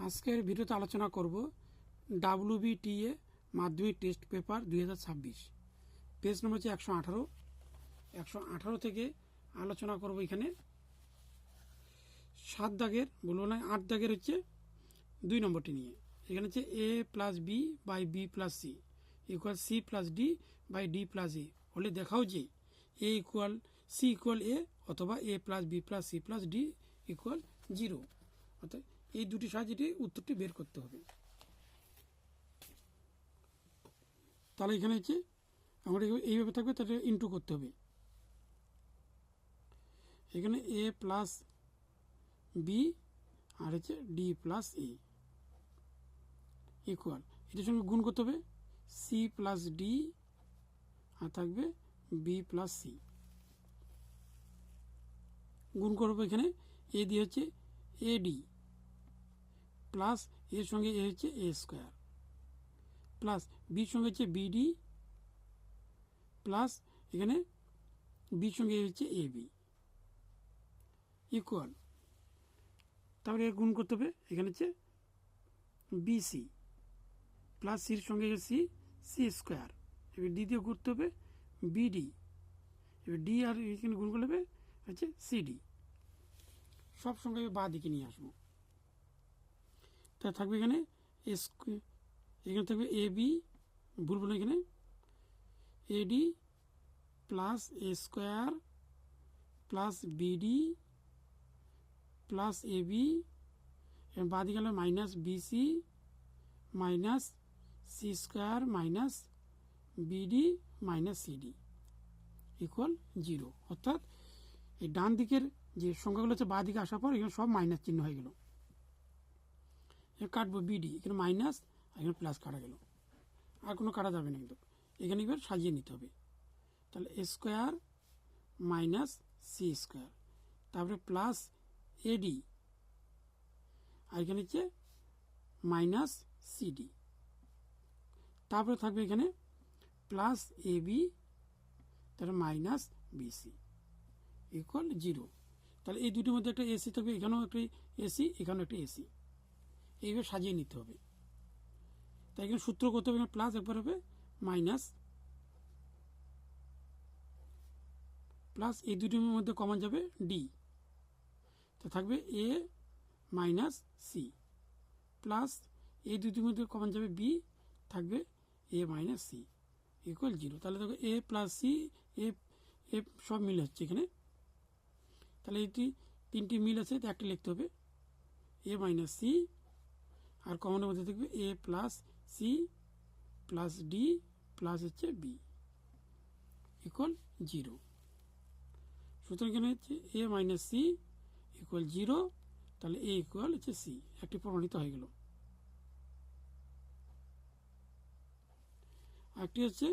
আজকের ভিডিওতে আলোচনা করব WBTA মাধ্যমিক টেস্ট পেপার 2026 পেজ নম্বর হচ্ছে 118 থেকে আলোচনা করব। এখানে 7 দাগের বলবো না 8 দাগের হচ্ছে 2 নম্বরটি নিয়ে। এখানে হচ্ছে a plus B by B plus C equal C plus D by D plus A হলে দেখাও যে A equal C equal A অথবা A plus B plus C plus D equal 0। অর্থাৎ এই দুটি সাহায্যে উত্তরটি বের করতে হবে। তাহলে এখানে হচ্ছে আমরা এইভাবে থাকবে, তাহলে ইন্টু করতে হবে। এখানে এ প্লাস বি আর হচ্ছে ডি প্লাস এ ইকুয়াল এটার সঙ্গে গুণ করতে হবে সি প্লাস ডি আর থাকবে বি প্লাস সি। গুণ করবো এখানে এ দিয়ে হচ্ছে এ ডি প্লাস এর সঙ্গে এ হচ্ছে এ স্কোয়ার প্লাস বির সঙ্গে হচ্ছে বিডি প্লাস এখানে বির সঙ্গে এ হচ্ছে এ বি ইকুয়াল তারপরে গুণ করতে হবে এখানে হচ্ছে বিসি প্লাস সির সঙ্গে সি সি স্কোয়ার, এবার ডি দিয়ে করতে হবে বিডি, এবার ডি আর এখানে গুণ করলে হবে হচ্ছে সিডি। সব সঙ্গে বা দিকে নিয়ে আসবো। তা থাকবে এখানে এখানে থাকবে এ বি, ভুলবো না, এখানে AD plus A square plus BD plus A B, বাঁ দিকে হলো minus BC minus C square minus BD minus CD equal 0। অর্থাৎ এই ডান দিকের যে সংখ্যাগুলো হচ্ছে বাঁ দিকে আসার পর এখানে সব মাইনাস চিহ্ন হয়ে গেল। কাটবো বিডি, এখানে মাইনাস এখানে প্লাস কাটা গেল, আর কোনো কাটা যাবে না, কিন্তু এখানে এবার সাজিয়ে নিতে হবে। তাহলে এ স্কোয়ার মাইনাস সি স্কোয়ার, তারপরে প্লাস এডি আর এখানে হচ্ছে মাইনাস সিডি, তারপরে থাকবে এখানে প্লাস এ বি তারপরে মাইনাস বিসি ইকুয়াল 0। তাহলে এই দুটির মধ্যে একটা এসি থাকবে, এখানেও একটা এসি এখানেও একটা এসি, এইভাবে সাজিয়ে নিতে হবে। তাই এখানে সূত্র করতে হবে, প্লাস একবার হবে মাইনাস প্লাস, এই দুটির মধ্যে কমন যাবে ডি, তো থাকবে এ মাইনাস সি প্লাস এই দুটির মধ্যে কমন যাবে বি, থাকবে এ মাইনাস সি ইকুয়াল 0। তাহলে দেখো এ প্লাস সি এ এ সব মিল হচ্ছে এখানে। তাহলে এটি তিনটি মিল আছে, একটা লিখতে হবে এ মাইনাস সি, আর কমনের মধ্যে থাকবে A plus C plus D plus হচ্ছে বি ইকুয়াল 0। সুতরাং এখানে হচ্ছে এ মাইনাস সি ইকুয়াল 0, তাহলে এ ইকুয়াল হচ্ছে সি, একটি প্রমাণিত হয়ে গেল। একটি হচ্ছে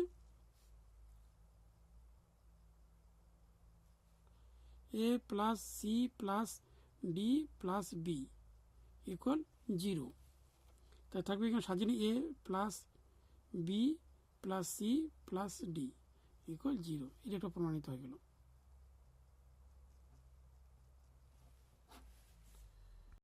A plus C plus D plus B equal 0। তাই থাকবে এখানে সাজিয়ে A plus B plus C plus D equal 0, এটা একটা প্রমাণিত হয়ে গেল।